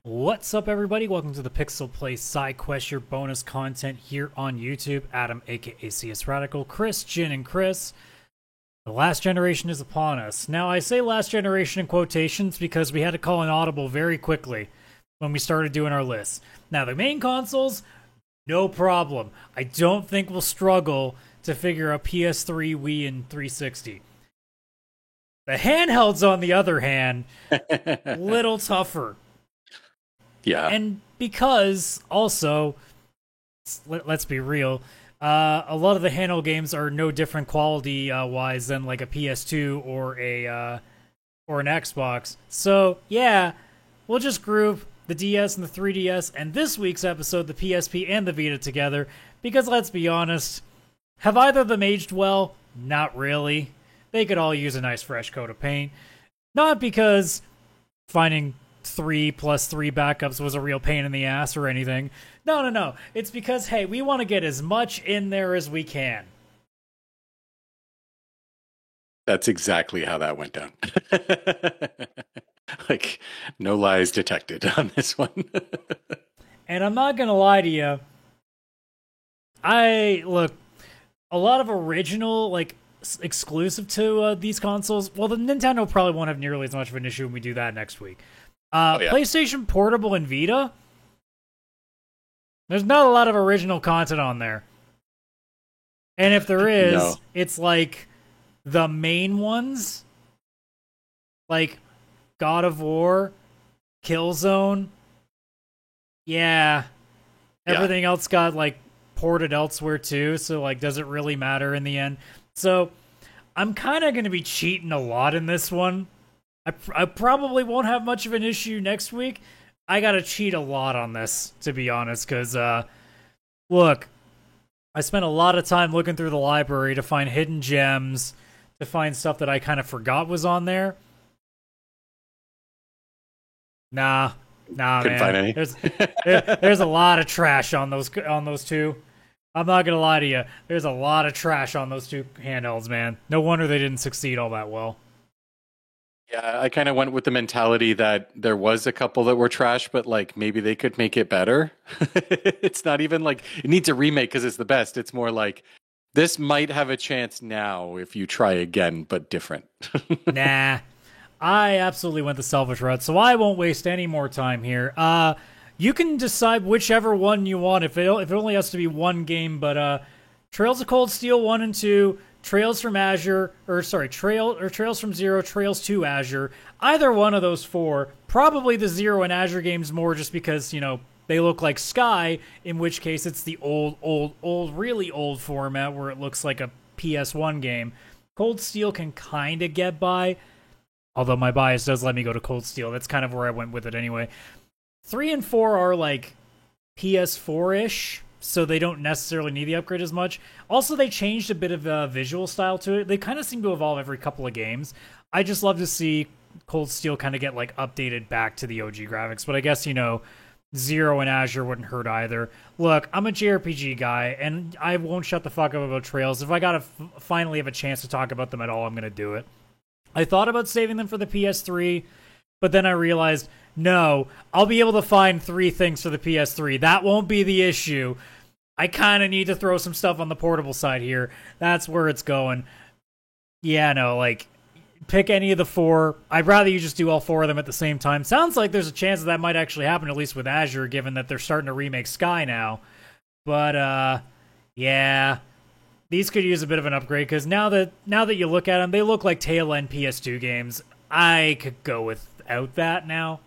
What's up, everybody? Welcome to the Pixel Play Side Quest, your bonus content here on YouTube. Adam, aka CS Radical, Chris, Jin, and Chris. The last generation is upon us. Now, I say last generation in quotations because we had to call an audible very quickly when we started doing our lists. Now, the main consoles, no problem. I don't think we'll struggle to figure out PS3, Wii, and 360. The handhelds, on the other hand, little tougher. Yeah. And because also, let's be real, a lot of the handheld games are no different quality wise than like a PS2 or an Xbox. So yeah, we'll just group the DS and the 3DS and this week's episode, the PSP and the Vita together, because let's be honest, have either of them aged well? Not really. They could all use a nice fresh coat of paint. Not because finding 3+3 backups was a real pain in the ass or anything. No. It's because, hey, we want to get as much in there as we can. That's exactly how that went down. Like, no lies detected on this one. And I'm not going to lie to you. Look, a lot of original, like, exclusive to these consoles, well, the Nintendo probably won't have nearly as much of an issue when we do that next week. Oh, yeah. PlayStation Portable and Vita, there's not a lot of original content on there. And if there is, No. it's like the main ones, like God of War, Killzone. Yeah. Everything else got like ported elsewhere too, so like does it really matter in the end? So I'm kind of going to be cheating a lot in this one. I probably won't have much of an issue next week. I gotta cheat a lot on this, to be honest, because, look, I spent a lot of time looking through the library to find hidden gems, to find stuff that I kind of forgot was on there. Nah, Couldn't man. find any. There's a lot of trash on those two. I'm not gonna lie to you. There's a lot of trash on those two handhelds, man. No wonder they didn't succeed all that well. Yeah, I kind of went with the mentality that there was a couple that were trash, but like maybe they could make it better. It's not even like it needs a remake because it's the best. It's more like this might have a chance now if you try again, but different. Nah, I absolutely went the selfish route, so I won't waste any more time here. You can decide whichever one you want. If it only has to be one game, but Trails of Cold Steel 1 and 2, Trails from Azure, Trails from Zero, Trails to Azure. Either one of those four. Probably the Zero and Azure games more just because, they look like Sky, in which case it's the old, really old format where it looks like a PS1 game. Cold Steel can kind of get by, although my bias does let me go to Cold Steel. That's kind of where I went with it anyway. 3 and 4 are like PS4-ish, so they don't necessarily need the upgrade as much. Also, they changed a bit of a visual style to it. They kind of seem to evolve every couple of games. I just love to see Cold Steel kind of get like updated back to the OG graphics, but I guess, Zero and Azure wouldn't hurt either. Look, I'm a JRPG guy, and I won't shut the fuck up about Trails. If I gotta finally have a chance to talk about them at all, I'm gonna do it. I thought about saving them for the PS3, but then I realized, no, I'll be able to find 3 things for the PS3. That won't be the issue. I kind of need to throw some stuff on the portable side here. That's where it's going. Yeah, no, like, pick any of the 4. I'd rather you just do all 4 of them at the same time. Sounds like there's a chance that might actually happen, at least with Azure, given that they're starting to remake Sky now. But, yeah, these could use a bit of an upgrade, because now that you look at them, they look like tail-end PS2 games. I could go without that now.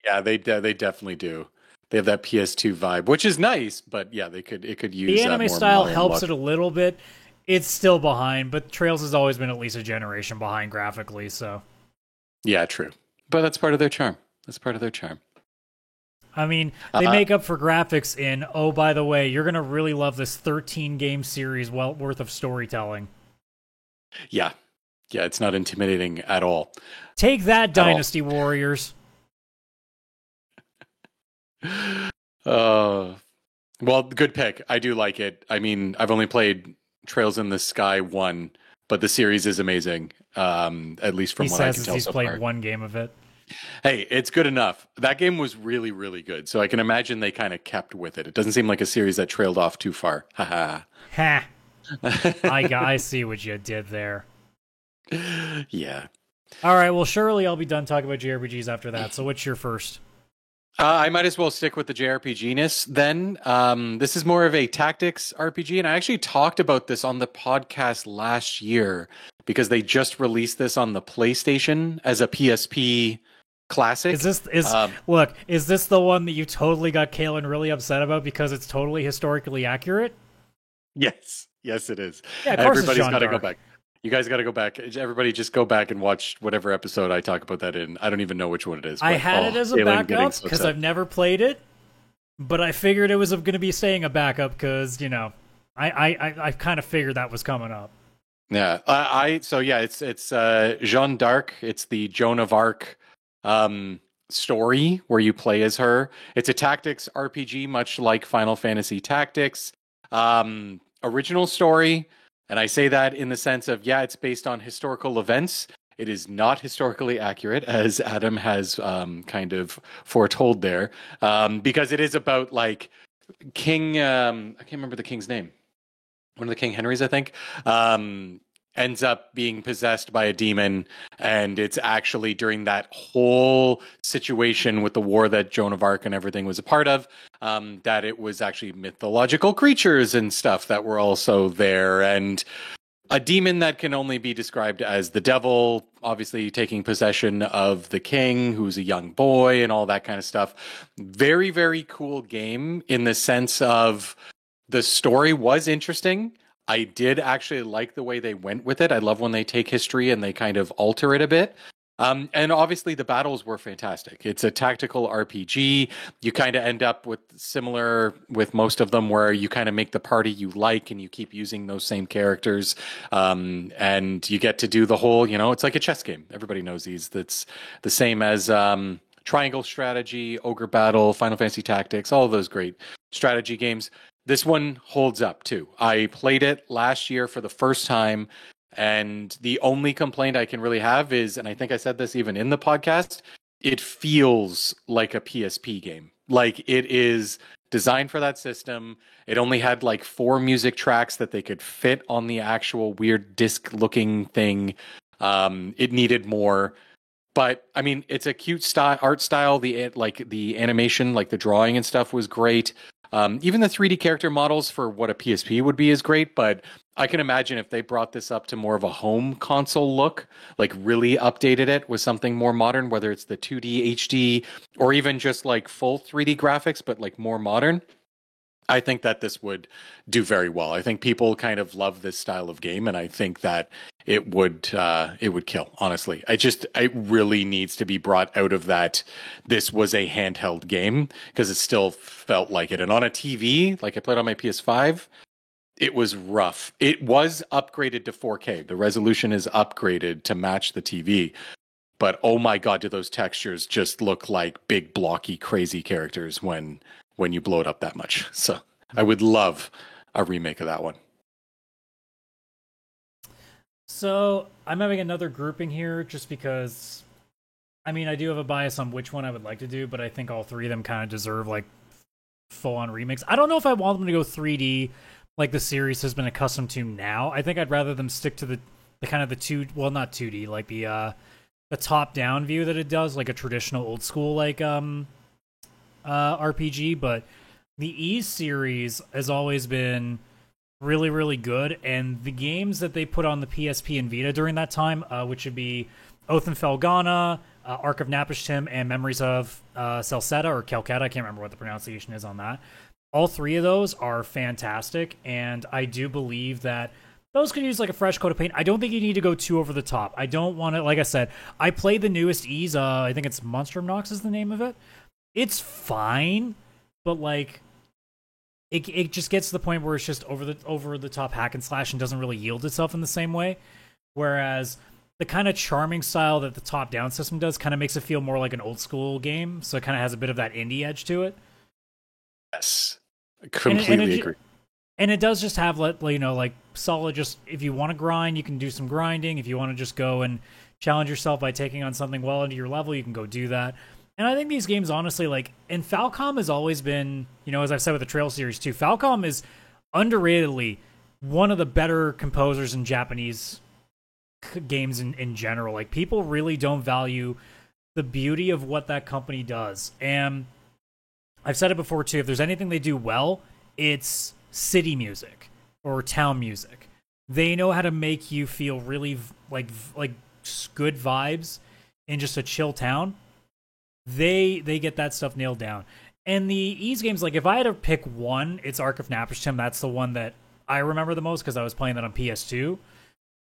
Yeah, they definitely do. They have that PS2 vibe, which is nice, but yeah, it could use the anime more style modern helps look. it a little bit. It's still behind, but Trails has always been at least a generation behind graphically, so. Yeah, true. But that's part of their charm. I mean, they make up for graphics in, oh, by the way, you're going to really love this 13-game series worth of storytelling. Yeah. Yeah, it's not intimidating at all. Take that, Dynasty Warriors. Well, good pick. I do like it. I mean, I've only played Trails in the Sky 1, but the series is amazing. At least from what I can tell he's so played far. one game of it. Hey, it's good enough. That game was really, really good. So I can imagine they kind of kept with it. It doesn't seem like a series that trailed off too far. Haha. Ha! I see what you did there. Yeah. All right, well, surely I'll be done talking about JRPGs after that. So what's your first? I might as well stick with the JRPG-ness then. This is more of a tactics RPG, and I actually talked about this on the podcast last year because they just released this on the PlayStation as a PSP classic. Is this the one that you totally got Kalen really upset about because it's totally historically accurate? Yes, yes, it is. Yeah, of course. Everybody's got to go back. You guys got to go back. Everybody just go back and watch whatever episode I talk about that in. I don't even know which one it is. I had it as a backup because I've never played it, but I figured it was going to be staying a backup because, you know, I kind of figured that was coming up. Yeah. It's Jeanne d'Arc. It's the Joan of Arc story where you play as her. It's a tactics RPG, much like Final Fantasy Tactics. Original story. And I say that in the sense of, yeah, it's based on historical events. It is not historically accurate, as Adam has kind of foretold there, because it is about like King. I can't remember the king's name. One of the King Henrys, I think, ends up being possessed by a demon, and it's actually during that whole situation with the war that Joan of Arc and everything was a part of, that it was actually mythological creatures and stuff that were also there, and a demon that can only be described as the devil, obviously taking possession of the king, who's a young boy, and all that kind of stuff. Very, very cool game in the sense of the story was interesting. I did actually like the way they went with it. I love when they take history and they kind of alter it a bit. And obviously the battles were fantastic. It's a tactical RPG. You kind of end up with similar with most of them where you kind of make the party you like and you keep using those same characters. And you get to do the whole, you know, it's like a chess game. Everybody knows these. That's the same as Triangle Strategy, Ogre Battle, Final Fantasy Tactics, all of those great strategy games. This one holds up too. I played it last year for the first time, and the only complaint I can really have is, and I think I said this even in the podcast, it feels like a PSP game. Like it is designed for that system. It only had like 4 music tracks that they could fit on the actual weird disc looking thing. It needed more. But I mean, it's a cute art style. The animation, like the drawing and stuff was great. Even the 3D character models for what a PSP would be is great, but I can imagine if they brought this up to more of a home console look, like really updated it with something more modern, whether it's the 2D, HD, or even just like full 3D graphics, but like more modern. I think that this would do very well. I think people kind of love this style of game, and I think that it would kill. Honestly, it really needs to be brought out of that. This was a handheld game because it still felt like it, and on a TV, like I played on my PS5, it was rough. It was upgraded to 4K. The resolution is upgraded to match the TV. But oh my god, do those textures just look like big blocky crazy characters when you blow it up that much. So I would love a remake of that one. So I'm having another grouping here just because, I mean, I do have a bias on which one I would like to do, but I think all 3 of them kind of deserve like full-on remakes. I don't know if I want them to go 3D like the series has been accustomed to now. I think I'd rather them stick to the kind of the not 2D, like the top-down view that it does, like a traditional old school like RPG, but the Ys series has always been really, really good, and the games that they put on the PSP and Vita during that time, which would be Oath and Felghana, Ark of Napishtim, and Memories of Celceta or Calcutta, I can't remember what the pronunciation is on that. All 3 of those are fantastic, and I do believe that those could use like a fresh coat of paint. I don't think you need to go too over the top. I don't want to, like I said, I played the newest Ys, I think it's Monstrum Nox is the name of it. It's fine, but like it just gets to the point where it's just over the top hack and slash and doesn't really yield itself in the same way. Whereas the kind of charming style that the top down system does kind of makes it feel more like an old school game, so it kind of has a bit of that indie edge to it. Yes, I completely agree. And it does just have like solid. Just if you want to grind, you can do some grinding. If you want to just go and challenge yourself by taking on something well into your level, you can go do that. And I think these games, honestly, like, and Falcom has always been, as I've said with the Trail series too, Falcom is underratedly one of the better composers in Japanese games in general. Like, people really don't value the beauty of what that company does. And I've said it before too, if there's anything they do well, it's city music or town music. They know how to make you feel really like good vibes in just a chill town. They get that stuff nailed down. And the Ys games, like, if I had to pick one, it's Ark of Napishtim. That's the one that I remember the most because I was playing that on PS2.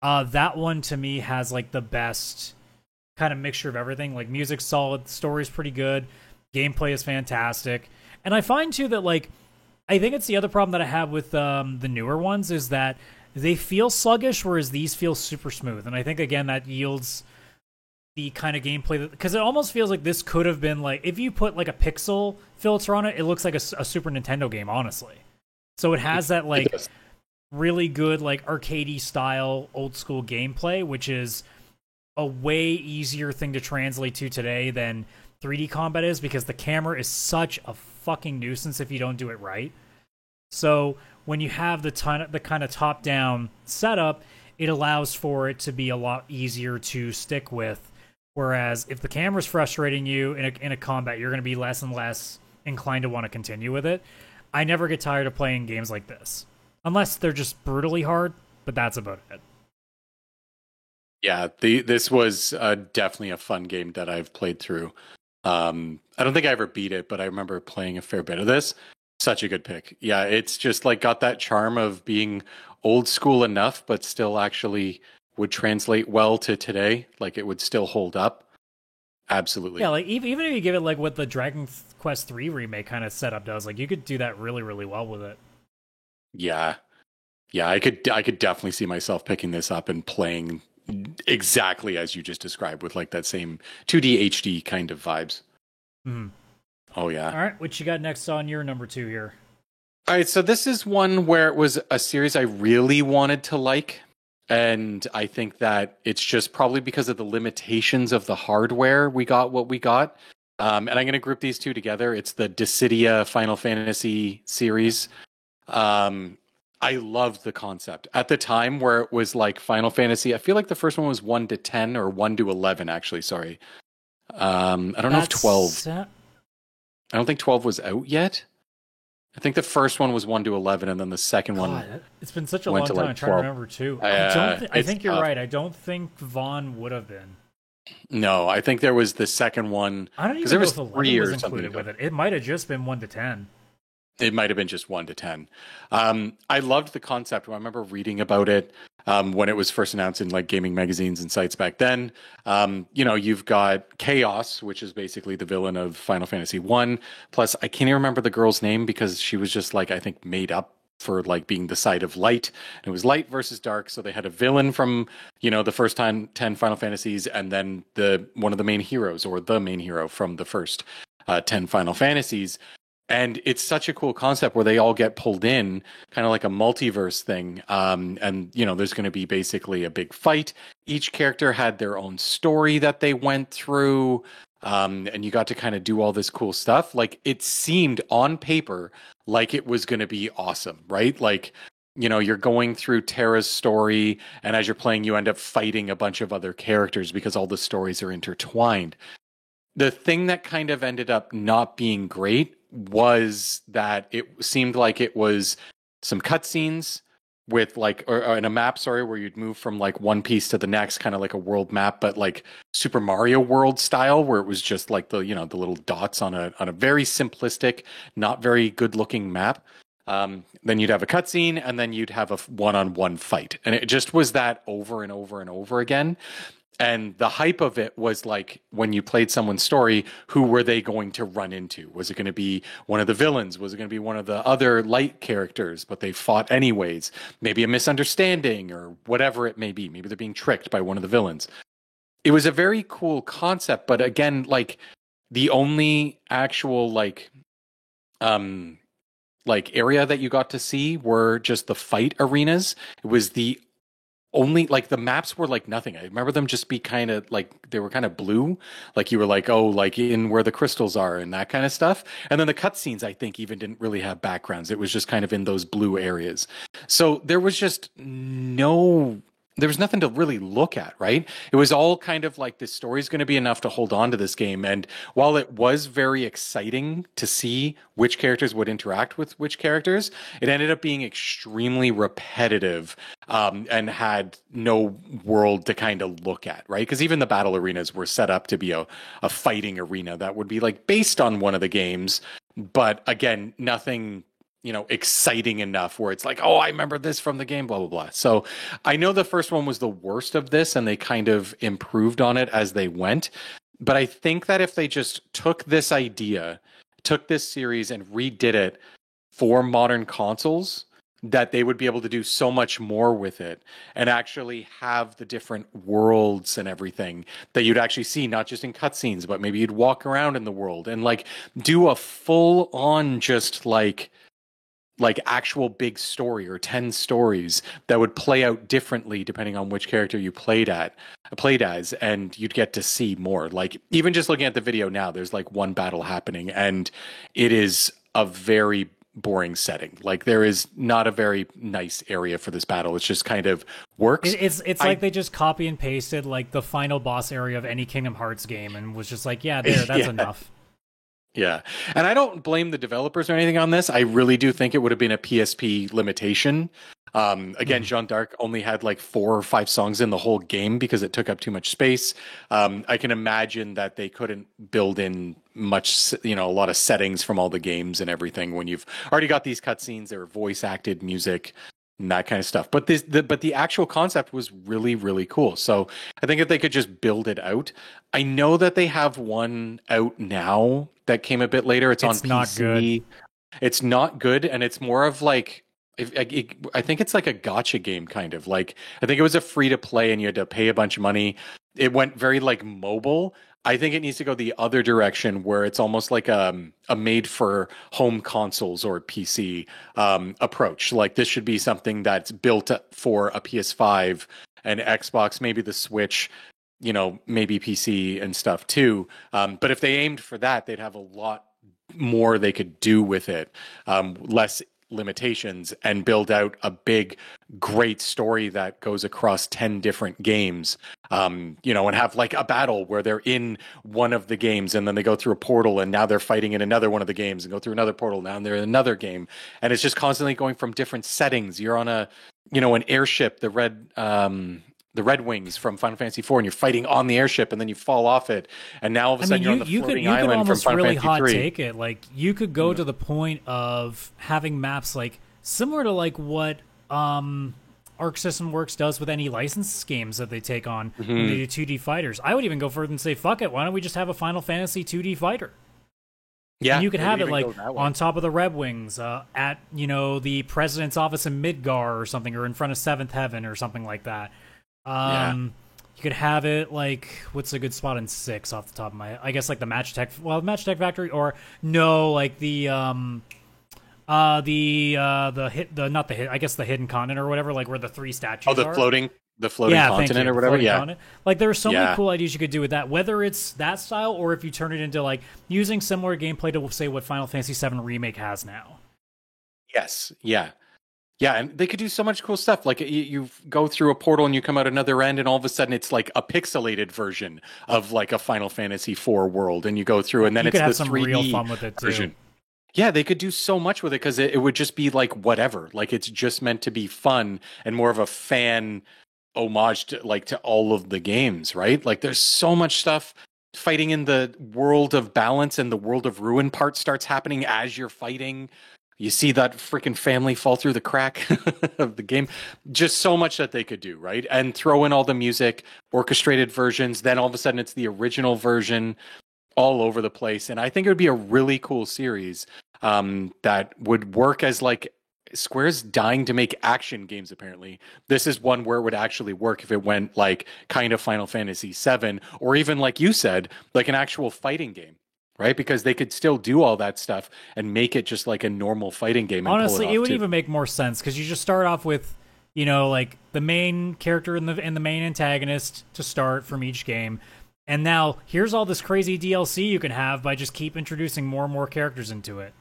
That one to me has like the best kind of mixture of everything. Like, music's solid, story's pretty good, gameplay is fantastic. And I find too that, like, I think it's the other problem that I have with the newer ones is that they feel sluggish, whereas these feel super smooth. And I think, again, that yields the kind of gameplay that, because it almost feels like this could have been like, if you put like a pixel filter on it, it looks like a Super Nintendo game, honestly. So it has that like really good like arcadey style old school gameplay, which is a way easier thing to translate to today than 3D combat is, because the camera is such a fucking nuisance if you don't do it right. So when you have the kind of top down setup, it allows for it to be a lot easier to stick with. Whereas if the camera's frustrating you in a combat, you're going to be less and less inclined to want to continue with it. I never get tired of playing games like this, unless they're just brutally hard, but that's about it. Yeah, this was definitely a fun game that I've played through. I don't think I ever beat it, but I remember playing a fair bit of this. Such a good pick. Yeah, it's just like got that charm of being old school enough, but still actually would translate well to today. Like, it would still hold up. Absolutely. Yeah, like even if you give it like what the Dragon Quest III remake kind of setup does, like, you could do that really, really well with it. Yeah. Yeah, I could definitely see myself picking this up and playing exactly as you just described, with like that same 2D HD kind of vibes. Mm. Oh yeah. All right, what you got next on your number 2 here? All right, so this is one where it was a series I really wanted to like, and I think that it's just probably because of the limitations of the hardware we got what we got. And I'm going to group these two together. It's the Dissidia Final Fantasy series. I loved the concept at the time where it was like Final Fantasy. I feel like the first one was 1 to 10 or 1 to 11, actually. Sorry. I don't know if 12. I don't think 12 was out yet. I think the first one was 1 to 11, and then the second one. It's been such a long time. I'm trying to remember too. I think you're right. I don't think Vaughn would have been. No, I think there was the second one. I don't even know if 11 was included with it. It might have just been 1 to 10. It might have been just 1 to 10. I loved the concept. I remember reading about it when it was first announced in like gaming magazines and sites back then. You've got Chaos, which is basically the villain of Final Fantasy 1. Plus, I can't even remember the girl's name because she was just like, I think, made up for like being the side of light. And it was light versus dark. So they had a villain from, the first 10 Final Fantasies, and then one of the main heroes, or the main hero from the first 10 Final Fantasies. And it's such a cool concept where they all get pulled in, kind of like a multiverse thing. And there's going to be basically a big fight. Each character had their own story that they went through. And you got to kind of do all this cool stuff. Like, it seemed on paper like it was going to be awesome, right? Like, you're going through Terra's story, and as you're playing, you end up fighting a bunch of other characters because all the stories are intertwined. The thing that kind of ended up not being great was that it seemed like it was some cutscenes with like, or in a map, where you'd move from like one piece to the next, kind of like a world map, but like Super Mario World style, where it was just like the little dots on a very simplistic, not very good looking map. Then you'd have a cutscene, and then you'd have a one-on-one fight, and it just was that over and over and over again. And the hype of it was like, when you played someone's story, who were they going to run into? Was it going to be one of the villains? Was it going to be one of the other light characters, but they fought anyways? Maybe a misunderstanding or whatever it may be. Maybe they're being tricked by one of the villains. It was a very cool concept, but again, like, the only actual like area that you got to see were just the fight arenas. It was the only like the maps were like nothing. I remember them just be kind of like they were kind of blue, like you were like, oh, like in where the crystals are and that kind of stuff. And then the cutscenes, I think, even didn't really have backgrounds. It was just kind of in those blue areas. So there was just there was nothing to really look at, right? It was all kind of like this story's going to be enough to hold on to this game. And while it was very exciting to see which characters would interact with which characters, it ended up being extremely repetitive, and had no world to kind of look at, right? Because even the battle arenas were set up to be a fighting arena that would be like based on one of the games. But again, nothing exciting enough where it's like, oh, I remember this from the game, blah, blah, blah. So I know the first one was the worst of this and they kind of improved on it as they went. But I think that if they just took this idea, took this series and redid it for modern consoles, that they would be able to do so much more with it and actually have the different worlds and everything that you'd actually see, not just in cutscenes, but maybe you'd walk around in the world and like do a full on just like actual big story or 10 stories that would play out differently depending on which character you played as, and you'd get to see more. Like even just looking at the video now, there's like one battle happening and it is a very boring setting. Like there is not a very nice area for this battle. It's just kind of works. It's like they just copy and pasted like the final boss area of any Kingdom Hearts game and was just like, yeah, that's enough. Yeah. And I don't blame the developers or anything on this. I really do think it would have been a PSP limitation. Again, Jeanne d'Arc only had like 4 or 5 songs in the whole game because it took up too much space. I can imagine that they couldn't build in much, a lot of settings from all the games and everything when you've already got these cutscenes. There were voice acted music and that kind of stuff. But the actual concept was really, really cool. So I think if they could just build it out. I know that they have one out now that came a bit later. It's on PC. Not good. It's not good, and it's more of like I think it's like a gotcha game kind of. Like I think it was a free to play and you had to pay a bunch of money. It went very like mobile. I think it needs to go the other direction where it's almost like a made for home consoles or PC approach. Like this should be something that's built for a PS5 and Xbox, maybe the Switch, maybe PC and stuff too. But if they aimed for that, they'd have a lot more they could do with it, less limitations, and build out a big, great story that goes across 10 different games, and have like a battle where they're in one of the games and then they go through a portal and now they're fighting in another one of the games and go through another portal. Now they're in another game. And it's just constantly going from different settings. You're on an airship, the Red Wings from Final Fantasy IV, and you're fighting on the airship, and then you fall off it, and now all of a sudden you're on the floating island from Final Fantasy III. Take it. Like you could go to the point of having maps like similar to like what Arc System Works does with any licensed games that they take on when they do 2D fighters. I would even go further and say, fuck it, why don't we just have a Final Fantasy 2D fighter? Yeah, and you could have it like on top of the Red Wings, at the president's office in Midgar or something, or in front of Seventh Heaven or something like that. You could have it like, what's a good spot in 6 off the top of my, I guess like the Match Tech Factory, or no, like the not the hit, I guess the Hidden Continent or whatever, like where the 3 statues are. The floating continent or whatever. Yeah. Continent. Like there are so many cool ideas you could do with that, whether it's that style or if you turn it into like using similar gameplay to say what Final Fantasy VII Remake has now. Yes. Yeah. Yeah, and they could do so much cool stuff. Like you go through a portal and you come out another end, and all of a sudden it's like a pixelated version of like a Final Fantasy IV world, and you go through, and then it's the 3D real fun with it version. Too. Yeah, they could do so much with it because it would just be like whatever. Like it's just meant to be fun and more of a fan homage to all of the games, right? Like there's so much stuff. Fighting in the world of balance and the world of ruin part starts happening as you're fighting. You see that freaking family fall through the crack of the game. Just so much that they could do, right? And throw in all the music, orchestrated versions. Then all of a sudden it's the original version all over the place. And I think it would be a really cool series that would work as like Square's dying to make action games, apparently. This is one where it would actually work if it went like kind of Final Fantasy VII, or even like you said, like an actual fighting game. Right, because they could still do all that stuff and make it just like a normal fighting game. Honestly, it would even make more sense because you just start off with like the main character and the main antagonist to start from each game. And now here's all this crazy DLC you can have by just keep introducing more and more characters into it.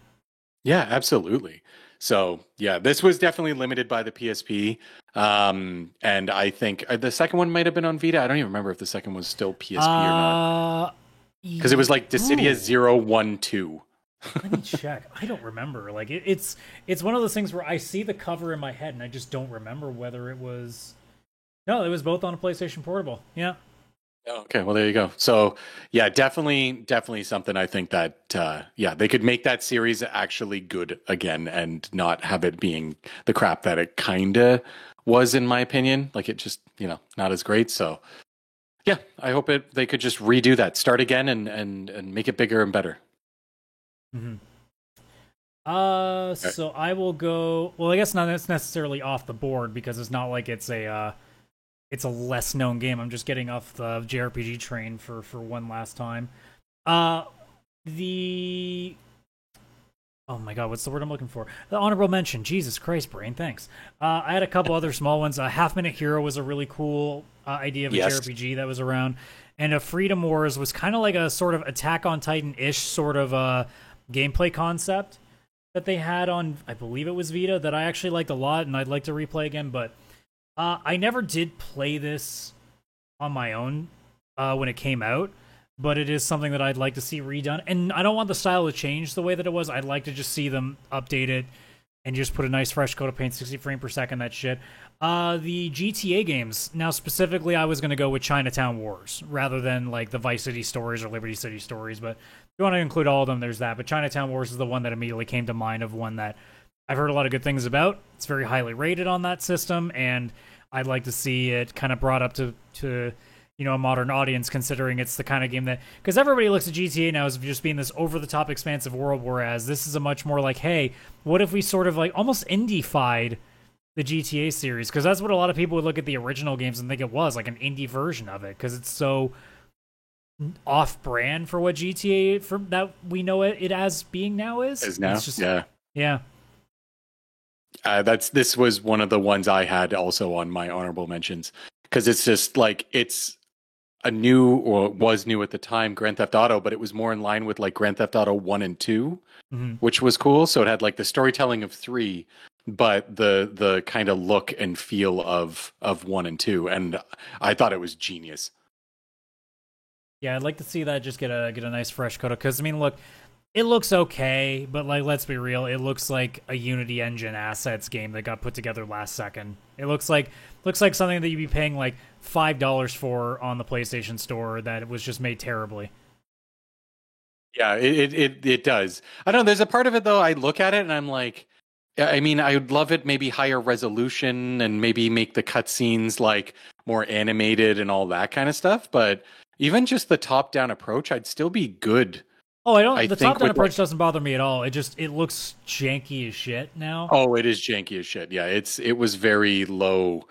Yeah, absolutely. So yeah, this was definitely limited by the PSP. And I think the second one might have been on Vita. I don't even remember if the second was still PSP or not. Because it was like Dissidia 012. Let me check. I don't remember. Like it's one of those things where I see the cover in my head and I just don't remember whether it was. No, it was both on a PlayStation Portable. Yeah. Oh, okay, well there you go. So yeah, definitely something I think that they could make that series actually good again and not have it being the crap that it kinda was in my opinion. Like it just, not as great. So yeah, I hope they could just redo that, start again and make it bigger and better. Mm-hmm. So I will go. Well, I guess not necessarily off the board because it's not like it's a less known game. I'm just getting off the JRPG train for one last time. The Oh my god, what's the word I'm looking for? The honorable mention. Jesus Christ, brain. Thanks. I had a couple other small ones. Half Minute Hero was a really cool idea of a JRPG that was around, and a Freedom Wars was kind of like a sort of Attack on Titan-ish sort of gameplay concept that they had on, I believe it was Vita, that I actually liked a lot, and I'd like to replay again. But I never did play this on my own when it came out. But it is something that I'd like to see redone. And I don't want the style to change the way that it was. I'd like to just see them update it and just put a nice fresh coat of paint, 60 frames per second, that shit. The GTA games. Now, specifically, I was going to go with Chinatown Wars rather than like the Vice City stories or Liberty City stories. But if you want to include all of them, there's that. But Chinatown Wars is the one that immediately came to mind of one that I've heard a lot of good things about. It's very highly rated on that system. And I'd like to see it kind of brought up to a modern audience, considering it's the kind of game that, because everybody looks at GTA now as just being this over-the-top expansive world, whereas this is a much more like, hey, what if we sort of like almost indie-fied the GTA series? Because that's what a lot of people would look at the original games and think it was, like an indie version of it, because it's so off-brand for what GTA for that we know it as being now is. Is now, it's just, yeah. This was one of the ones I had also on my honorable mentions, because it's just like it's a new, or was new at the time, Grand Theft Auto, but it was more in line with like Grand Theft Auto 1 and 2, which was cool. So it had like the storytelling of 3, but the kind of look and feel of 1 and 2, and I thought it was genius. Yeah, I'd like to see that just get a nice fresh coat, because I mean, look, it looks okay, but like, let's be real, it looks like a Unity Engine assets game that got put together last second. It looks like something that you'd be paying like $5 for on the PlayStation Store that was just made terribly. Yeah, it does. I don't know. There's a part of it though. I look at it and I'm like, I mean, I would love it maybe higher resolution and maybe make the cutscenes like more animated and all that kind of stuff. But even just the top-down approach, I'd still be good. Oh, the top-down approach doesn't bother me at all. It looks janky as shit now. Oh, it is janky as shit. Yeah, it was very low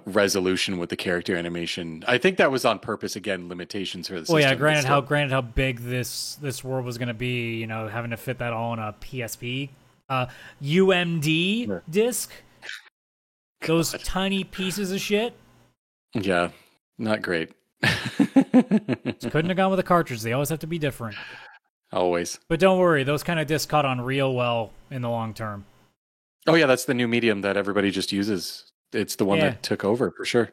resolution with the character animation. I think that was on purpose. Again, limitations for the system. Well, yeah. Granted how big this world was going to be, having to fit that all on a PSP, UMD disc. Those tiny pieces of shit. Yeah, not great. Couldn't have gone with a cartridge. They always have to be different. Always. But don't worry, those kind of discs caught on real well in the long term. Oh yeah, that's the new medium that everybody just uses. It's the one that took over for sure.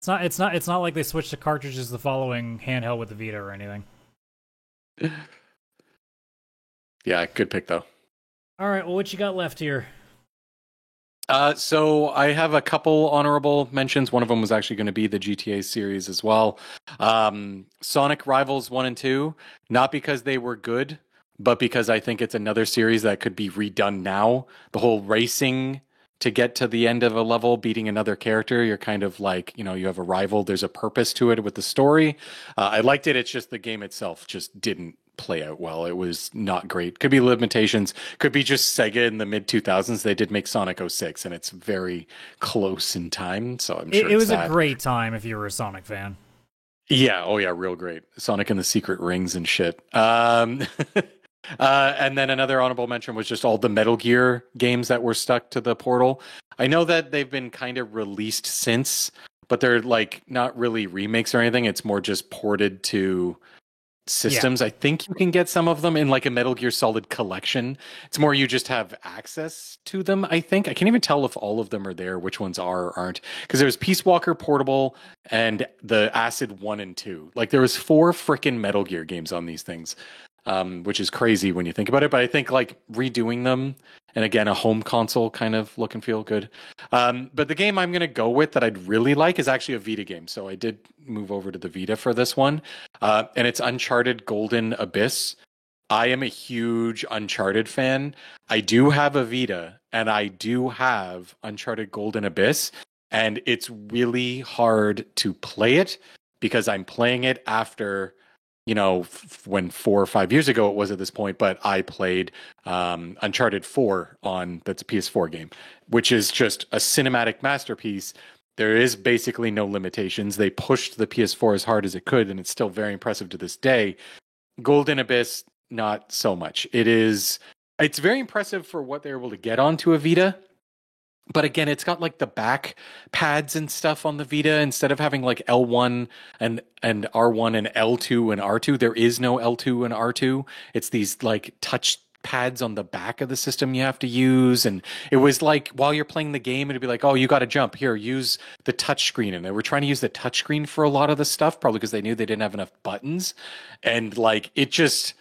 It's not like they switched to cartridges the following handheld with the Vita or anything. Yeah, good pick though. All right, well, what you got left here? So I have a couple honorable mentions. One of them was actually going to be the GTA series as well. Sonic Rivals 1 and 2, not because they were good, but because I think it's another series that could be redone now. The whole racing to get to the end of a level, beating another character, you're kind of like, you have a rival. There's a purpose to it with the story. I liked it. It's just the game itself just didn't play out well. It was not great. Could be limitations. Could be just Sega in the mid 2000s. They did make Sonic 06, and it's very close in time. So I'm sure it was a great time if you were a Sonic fan. Yeah. Oh yeah. Real great. Sonic and the Secret Rings and shit. And then another honorable mention was just all the Metal Gear games that were stuck to the Portal. I know that they've been kind of released since, but they're like not really remakes or anything. It's more just ported to systems. I think you can get some of them in like a Metal Gear Solid collection. It's more you just have access to them, I think. I can't even tell if all of them are there, which ones are or aren't. Because there's Peace Walker Portable and the Acid 1 and 2. Like there was 4 freaking Metal Gear games on these things. Which is crazy when you think about it. But I think like redoing them, and again, a home console kind of look and feel good. But the game I'm going to go with that I'd really like is actually a Vita game. So I did move over to the Vita for this one. And it's Uncharted Golden Abyss. I am a huge Uncharted fan. I do have a Vita, and I do have Uncharted Golden Abyss. And it's really hard to play it because I'm playing it after... when 4 or 5 years ago it was at this point, but I played Uncharted 4 that's a PS4 game, which is just a cinematic masterpiece. There is basically no limitations. They pushed the PS4 as hard as it could, and it's still very impressive to this day. Golden Abyss, not so much. It's very impressive for what they're able to get onto a Vita. But again, it's got like the back pads and stuff on the Vita instead of having like L1 and R1 and L2 and R2. There is no L2 and R2. It's these like touch pads on the back of the system you have to use. And it was like while you're playing the game, it'd be like, oh, you got to jump here, use the touch screen. And they were trying to use the touch screen for a lot of the stuff, probably because they knew they didn't have enough buttons. And like it just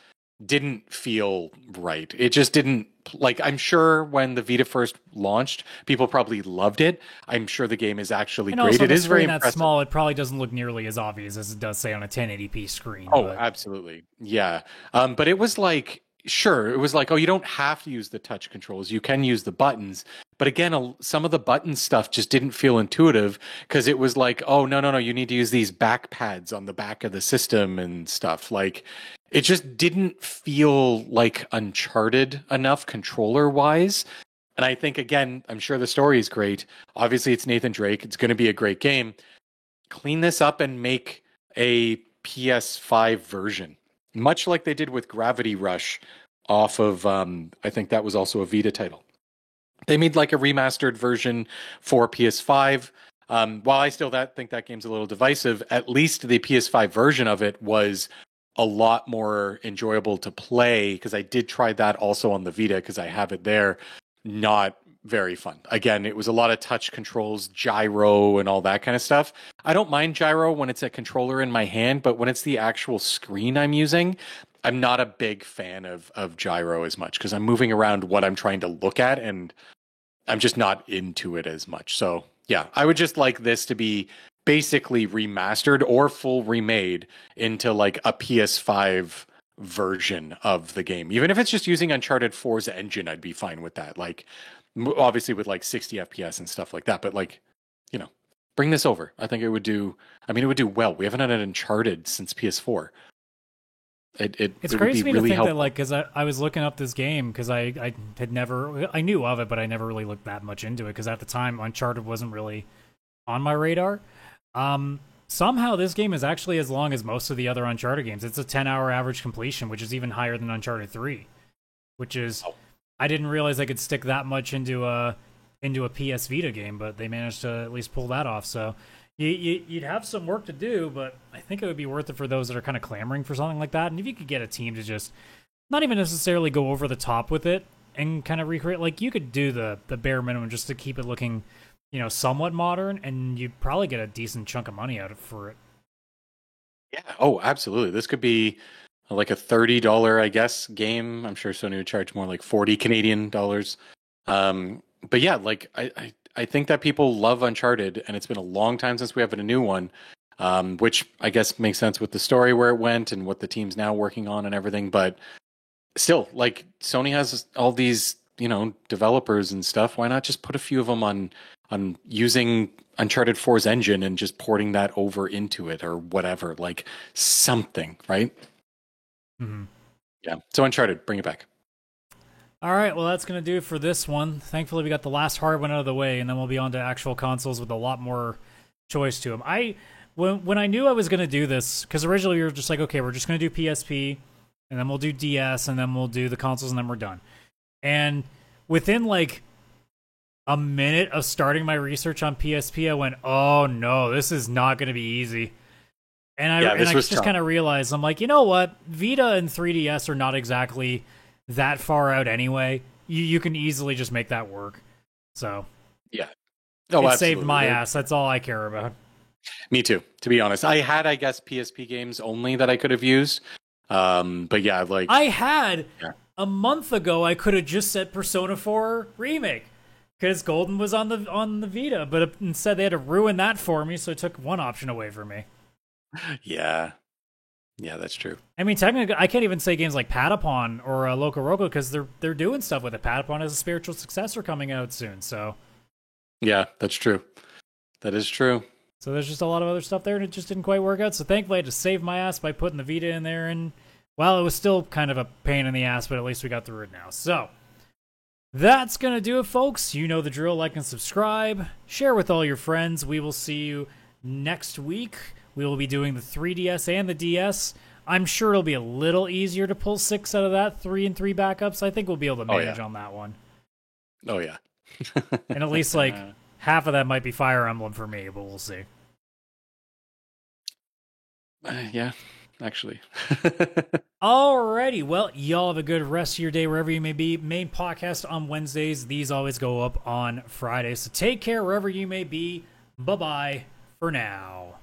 didn't feel right. It just didn't. Like, I'm sure when the Vita first launched, people probably loved it. I'm sure the game is actually and great. Also, it is very that impressive. Small. It probably doesn't look nearly as obvious as it does, say, on a 1080p screen. Oh, absolutely. Yeah. But it was like, sure, it was like, oh, you don't have to use the touch controls. You can use the buttons. But again, some of the button stuff just didn't feel intuitive because it was like, oh, no, you need to use these back pads on the back of the system and stuff. Like, it just didn't feel like Uncharted enough controller-wise. And I think, again, I'm sure the story is great. Obviously, it's Nathan Drake. It's going to be a great game. Clean this up and make a PS5 version, much like they did with Gravity Rush off of, I think that was also a Vita title. They made like a remastered version for PS5. While I still think that game's a little divisive, at least the PS5 version of it was a lot more enjoyable to play because I did try that also on the Vita because I have it there. Not very fun. Again, it was a lot of touch controls, gyro, and all that kind of stuff. I don't mind gyro when it's a controller in my hand, but when it's the actual screen I'm using, I'm not a big fan of gyro as much because I'm moving around what I'm trying to look at and I'm just not into it as much. So yeah, I would just like this to be basically remastered or full remade into like a PS5 version of the game. Even if it's just using Uncharted 4's engine, I'd be fine with that. Like obviously with like 60 FPS and stuff like that, but like, bring this over. I think it would do well. We haven't had an Uncharted since PS4. It's crazy to me to think that, like, because I was looking up this game because I knew of it, but I never really looked that much into it because at the time Uncharted wasn't really on my radar. Somehow this game is actually as long as most of the other Uncharted games. It's a 10-hour average completion, which is even higher than Uncharted 3, which is I didn't realize I could stick that much into a PS Vita game, but they managed to at least pull that off. So you'd have some work to do, but I think it would be worth it for those that are kind of clamoring for something like that. And if you could get a team to just not even necessarily go over the top with it and kind of recreate, like you could do the bare minimum just to keep it looking, somewhat modern, and you'd probably get a decent chunk of money out of for it. Yeah. Oh, absolutely. This could be like a $30, I guess, game. I'm sure Sony would charge more like 40 Canadian dollars. But yeah, like I think that people love Uncharted, and it's been a long time since we have a new one, which I guess makes sense with the story where it went and what the team's now working on and everything. But still, like Sony has all these, developers and stuff. Why not just put a few of them on using Uncharted 4's engine and just porting that over into it or whatever, like something, right? Mm-hmm. Yeah. So Uncharted, bring it back. All right, well, that's going to do it for this one. Thankfully, we got the last hard one out of the way, and then we'll be on to actual consoles with a lot more choice to them. When I knew I was going to do this, because originally we were just like, okay, we're just going to do PSP, and then we'll do DS, and then we'll do the consoles, and then we're done. And within like a minute of starting my research on PSP, I went, oh no, this is not going to be easy. And I just kind of realized, I'm like, you know what? Vita and 3DS are not exactly that far out anyway. You can easily just make that work. So yeah. Oh, it saved my ass. That's all I care about. Me too, to be honest. I had, I guess, PSP games only that I could have used. But yeah, like... I had... Yeah. A month ago, I could have just said Persona 4 Remake. Because Golden was on the Vita. But instead, they had to ruin that for me, so it took one option away from me. Yeah. Yeah, that's true. I mean, technically, I can't even say games like Patapon or Loco Roco because they're doing stuff with it. Patapon has a spiritual successor coming out soon, so... Yeah, that's true. That is true. So there's just a lot of other stuff there, and it just didn't quite work out. So thankfully, I had to save my ass by putting the Vita in there, and, well, it was still kind of a pain in the ass, but at least we got through it now. So that's going to do it, folks. You know the drill. Like and subscribe. Share with all your friends. We will see you next week. We will be doing the 3DS and the DS. I'm sure it'll be a little easier to pull 6 out of that 3 and 3 backups. I think we'll be able to manage on that one. Oh, yeah. And at least, like, half of that might be Fire Emblem for me, but we'll see. Yeah, actually. Alrighty, well, y'all have a good rest of your day wherever you may be. Main podcast on Wednesdays. These always go up on Fridays. So take care wherever you may be. Bye-bye for now.